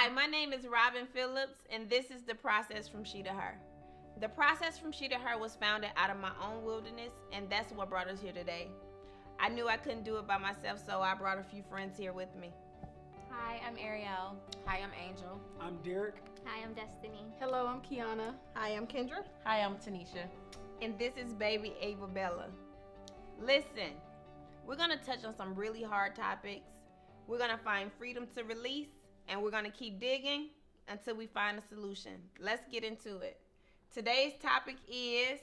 Hi, my name is Robin Phillips, and this is The Process from She to Her. The Process from She to Her was founded out of my own wilderness, and that's what brought us here today. I knew I couldn't do it by myself, so I brought a few friends here with me. Hi, I'm Ariel. Hi, I'm Angel. I'm Derek. Hi, I'm Destiny. Hello, I'm Kiana. Hi, I'm Kendra. Hi, I'm Tanisha. And this is baby Ava Bella. Listen, we're going to touch on some really hard topics. We're going to find freedom to release, and we're going to keep digging until we find a solution. Let's get into it. Today's topic is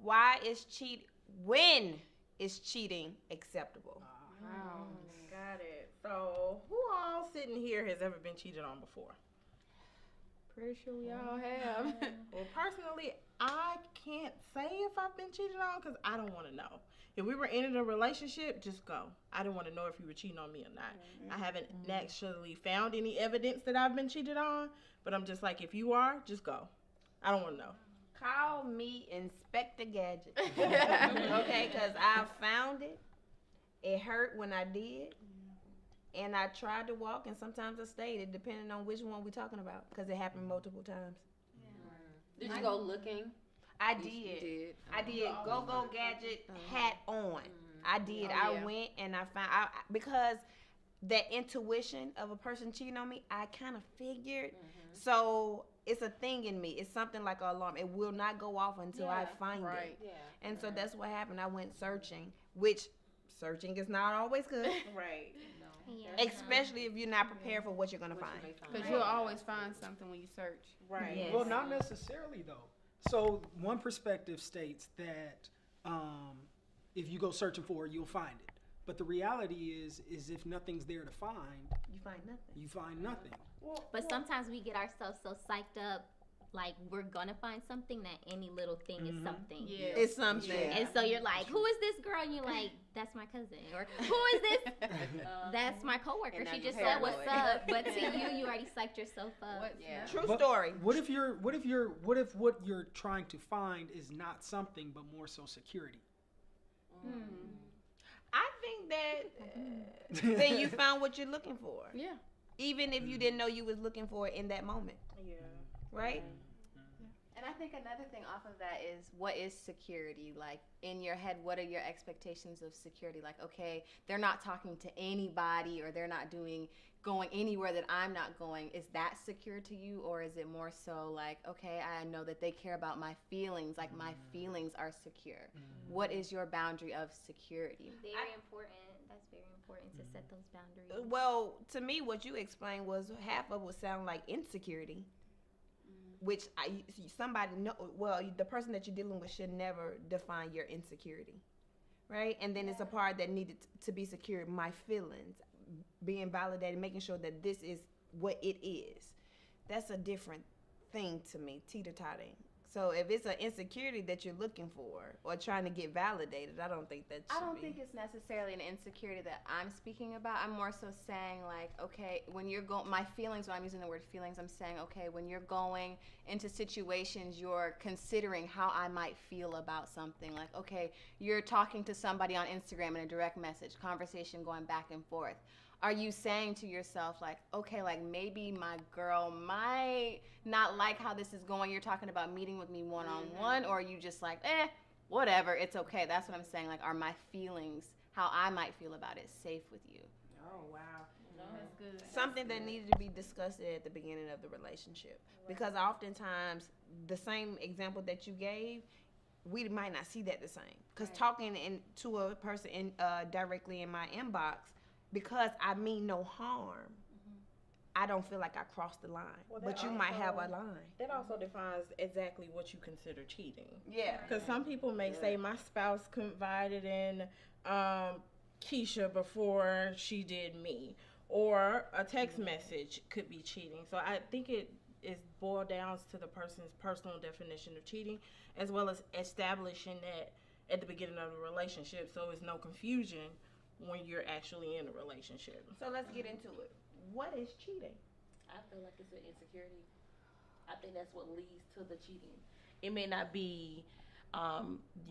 when is cheating acceptable? Wow, got it. So, who all sitting here has ever been cheated on before? Pretty sure we all have. Well, personally, I can't say if I've been cheated on because I don't want to know. If we were in a relationship, just go. I don't want to know if you were cheating on me or not. I haven't actually found any evidence that I've been cheated on, but I'm just like, if you are, just go. I don't want to know. Call me Inspector Gadget. Okay, because I found it. It hurt when I did. And I tried to walk, and sometimes I stayed, depending on which one we're talking about, because it happened multiple times. Did you go looking? I did. I did. Go Gadget hat on. I did. I went and I found out because that intuition of a person cheating on me, I kind of figured. So it's a thing in me. It's something like an alarm. It will not go off until I find it. Yeah. And so that's what happened. I went searching, which searching is not always good. Right. Yeah. Especially if you're not prepared for what you're going to find. Because you'll always find something when you search. Right. Yes. Well, not necessarily, though. So one perspective states that if you go searching for it, you'll find it. But the reality is if nothing's there to find, You find nothing. you find nothing. But sometimes we get ourselves so psyched up, like we're gonna find something, that any little thing is something. Yeah. It's something. Yeah. And so you're like, who is this girl? And you're like, that's my cousin. Or who is this? That's my coworker. And now She you're just said what's paranoid. up. But to you already psyched yourself up. Yeah. True But story. What if what you're trying to find is not something, but more so security? I think that then you found what you're looking for. Yeah. Even if you didn't know you was looking for it in that moment. Yeah. Right? And I think another thing off of that is, what is security? Like, in your head, what are your expectations of security? Like, okay, they're not talking to anybody, or they're not going anywhere that I'm not going. Is that secure to you? Or is it more so like, okay, I know that they care about my feelings. Like, my feelings are secure. What is your boundary of security? Very important. That's very important to set those boundaries. Well, to me, what you explained was half of it would sound like insecurity. Which the person that you're dealing with should never define your insecurity, right? And then it's a part that needed to be secured. My feelings, being validated, making sure that this is what it is. That's a different thing to me, teeter-totting. So if it's an insecurity that you're looking for or trying to get validated, I don't think that should be. I don't think it's necessarily an insecurity that I'm speaking about. I'm more so saying, like, okay, when you're going, my feelings, when I'm using the word feelings, I'm saying, okay, when you're going into situations, you're considering how I might feel about something. Like, okay, you're talking to somebody on Instagram in a direct message, conversation going back and forth. Are you saying to yourself, like, okay, like maybe my girl might not like how this is going? You're talking about meeting with me one-on-one, or are you just like, whatever, it's okay? That's what I'm saying. Like, are my feelings, how I might feel about it, safe with you? Oh, wow. That's good. Something that needed to be discussed at the beginning of the relationship. Because oftentimes, the same example that you gave, we might not see that the same. Because talking to a person directly in my inbox, because I mean no harm, I don't feel like I crossed the line. Well, but you might have a line. That also defines exactly what you consider cheating. Yeah. Because some people may say, my spouse confided in Keisha before she did me. Or a text message could be cheating. So I think it is boiled down to the person's personal definition of cheating, as well as establishing that at the beginning of the relationship, so there's no confusion when you're actually in a relationship. So let's get into it. What is cheating? I feel like it's an insecurity. I think that's what leads to the cheating. It may not be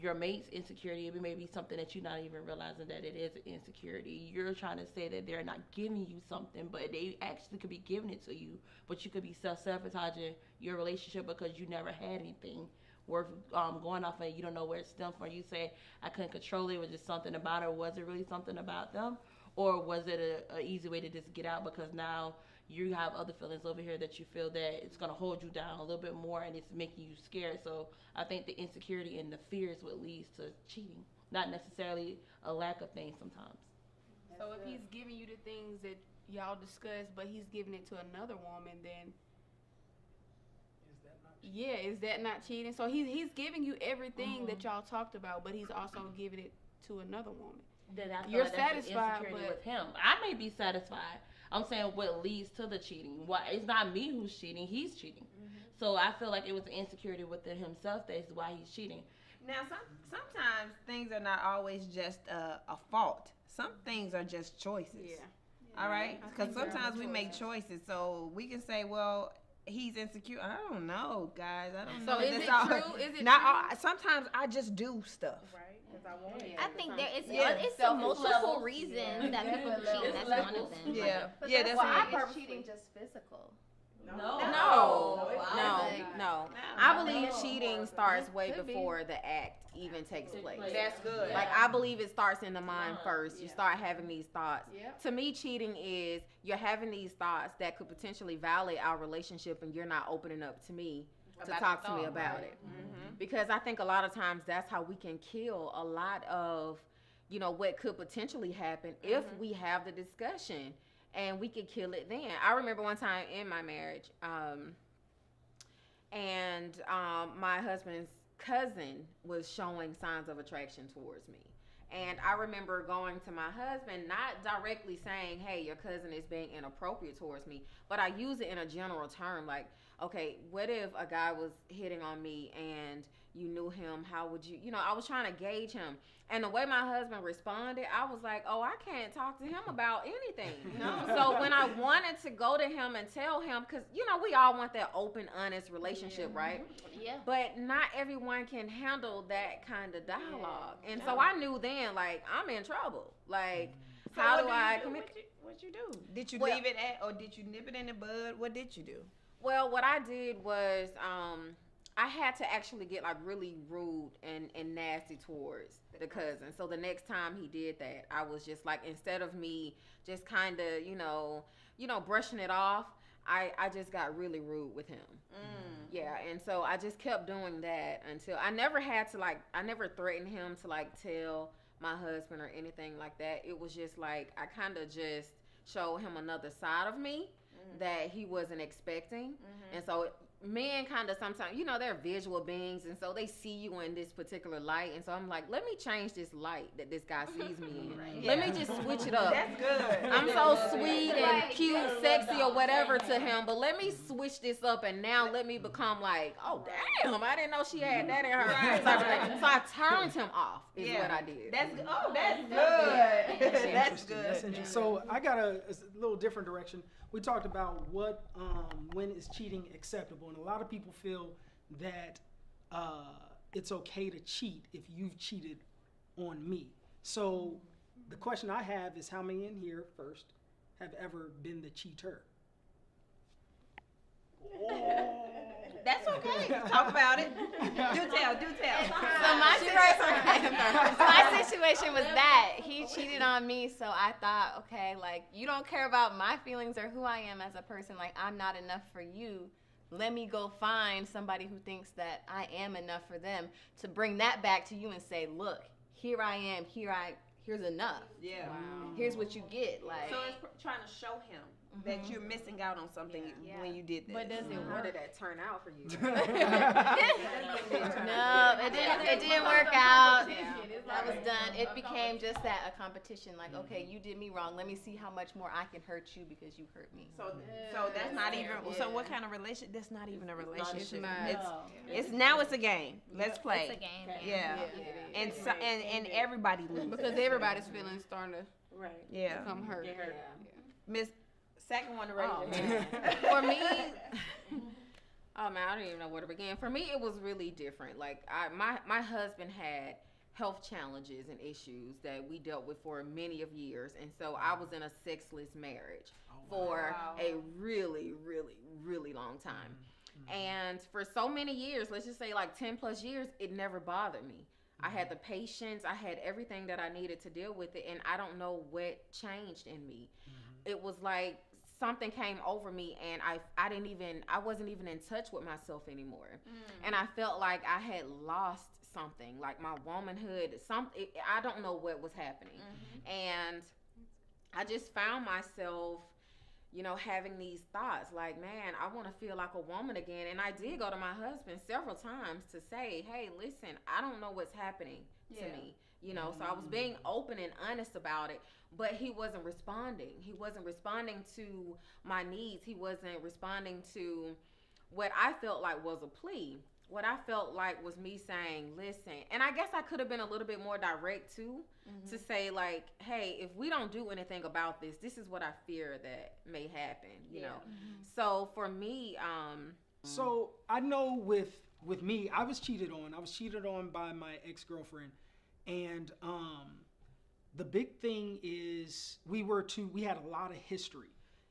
your mate's insecurity. It may be something that you're not even realizing that it is an insecurity. You're trying to say that they're not giving you something, but they actually could be giving it to you. But you could be self-sabotaging your relationship because you never had anything worth going off of. You don't know where it stemmed from. You say, I couldn't control it. Was just something about it? Or was it really something about them? Or was it a easy way to just get out because now you have other feelings over here that you feel that it's going to hold you down a little bit more and it's making you scared. So I think the insecurity and the fear is what leads to cheating, not necessarily a lack of things sometimes. So if he's giving you the things that y'all discussed, but he's giving it to another woman, then is that not cheating? So he's giving you everything that y'all talked about, but he's also giving it to another woman. Then I feel You're like that's an satisfied, insecurity but with him. I may be satisfied. I'm saying what leads to the cheating. Why it's not me who's cheating, he's cheating. So I feel like it was an insecurity within himself that's why he's cheating. Now, sometimes things are not always just a fault. Some things are just choices. yeah. All right? Because sometimes we make choices. So we can say, well, he's insecure. I don't know, guys. I don't know. So is That's it all- true? Is it Not true? all, sometimes I just do stuff. I think there is Yeah. it's Selfish multiple levels. reasons that people cheat, and that's one of them. Yeah. But Yeah, that's that's why what is cheating just physical? No. No. I believe cheating starts way Could be. before the act even takes place. That's good. Like, I believe it starts in the mind first. You start having these thoughts. Yep. To me, cheating is you're having these thoughts that could potentially violate our relationship, and you're not opening up to me to talk to me about it. Because I think a lot of times that's how we can kill a lot of, what could potentially happen if we have the discussion, and we could kill it then. I remember one time in my marriage, my husband's cousin was showing signs of attraction towards me. And I remember going to my husband, not directly saying, hey, your cousin is being inappropriate towards me, but I use it in a general term. Like, okay, what if a guy was hitting on me and you knew him? How would you, I was trying to gauge him. And the way my husband responded, I was like, oh, I can't talk to him about anything. So when I wanted to go to him and tell him, because, we all want that open, honest relationship, right? Yeah. But not everyone can handle that kind of dialogue. And so I knew then, like, I'm in trouble. Like, So how what do did I you do? communicate? What you do? Did you Well- leave it at, or did you nip it in the bud? What did you do? Well, what I did was I had to actually get like really rude and nasty towards the cousin. So the next time he did that, I was just like, instead of me just kind of, brushing it off, I just got really rude with him. Yeah, and so I just kept doing that until I never threatened him to like tell my husband or anything like that. It was just like I kind of just showed him another side of me that he wasn't expecting. And so men kind of sometimes, they're visual beings, and so they see you in this particular light. And so I'm like, let me change this light that this guy sees me in. Let me just switch it up. That's good. I'm so sweet and cute, sexy, or whatever to him, but let me switch this up, and now let me become like, oh damn, I didn't know she had that in her. Right. So I turned him off. Is what I did. That's good. Oh, that's good. That's Interesting. good. That's interesting. So I got a little different direction. We talked about when is cheating acceptable, and a lot of people feel that it's okay to cheat if you've cheated on me. So the question I have is, how many in here first have ever been the cheater? That's okay. Talk about it. Do tell. So my situation was that he cheated on me, so I thought, okay, like, you don't care about my feelings or who I am as a person. Like, I'm not enough for you. Let me go find somebody who thinks that I am enough for them to bring that back to you and say, look, here I am. Here's enough. Yeah. Here's what you get. Like, So it's trying to show him that you're missing out on something when you did that. but does it What work? did that turn out for you? No, it didn't work out. That was done. It became just that, a competition. Like, okay, you did me wrong. Let me see how much more I can hurt you because you hurt me. So that's not even. So what kind of relationship? That's not even a relationship. not. It's a game. Let's play. It's a game. Yeah. And so and everybody loses. Because everybody's feelings starting to Yeah. become hurt. Miss second one to raise your hand. For me, Oh man, I don't even know where to begin. For me, it was really different. Like my husband had health challenges and issues that we dealt with for many of years, and so I was in a sexless marriage for a really, really, really long time. And for so many years, let's just say like 10 plus years, it never bothered me. I had the patience, I had everything that I needed to deal with it, and I don't know what changed in me. It was like something came over me, and I wasn't even in touch with myself anymore. And I felt like I had lost something, like my womanhood, I don't know what was happening. And I just found myself, you know, having these thoughts like, man, I want to feel like a woman again. And I did go to my husband several times to say, hey, listen, I don't know what's happening to me. You know, so I was being open and honest about it, but he wasn't responding. He wasn't responding to my needs. He wasn't responding to what I felt like was a plea. What I felt like was me saying, listen, and I guess I could have been a little bit more direct too, to say like, hey, if we don't do anything about this, this is what I fear that may happen, you know? So for me, so I know with me, I was cheated on. I was cheated on by my ex-girlfriend. And the big thing is we had a lot of history,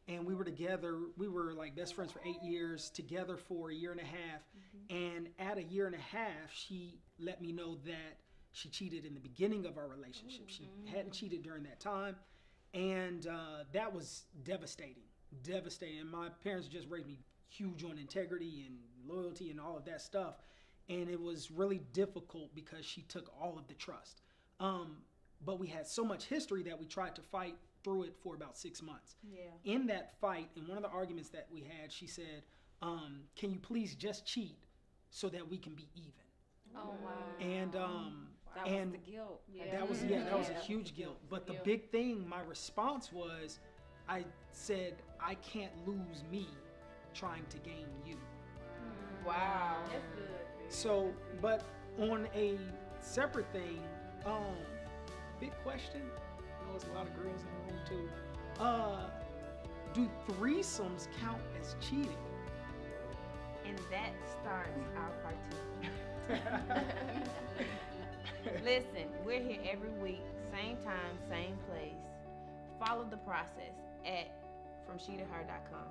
and we were together. We were like best friends for 8 years, together for a year and a half. And at a year and a half, she let me know that she cheated in the beginning of our relationship. She hadn't cheated during that time. And that was devastating. And my parents just raised me huge on integrity and loyalty and all of that stuff. And it was really difficult because she took all of the trust. But we had so much history that we tried to fight through it for about 6 months. In that fight, in one of the arguments that we had, she said, can you please just cheat so that we can be even? Oh, wow. And that was the guilt. that was a huge guilt. But the big thing, my response was, I said, I can't lose me trying to gain you. Wow. That's good. So, but on a separate thing, big question. I know there's a lot of girls in the room too. Do threesomes count as cheating? And that starts our part 2. Listen, we're here every week, same time, same place. Follow the process at FromSheToHer.com.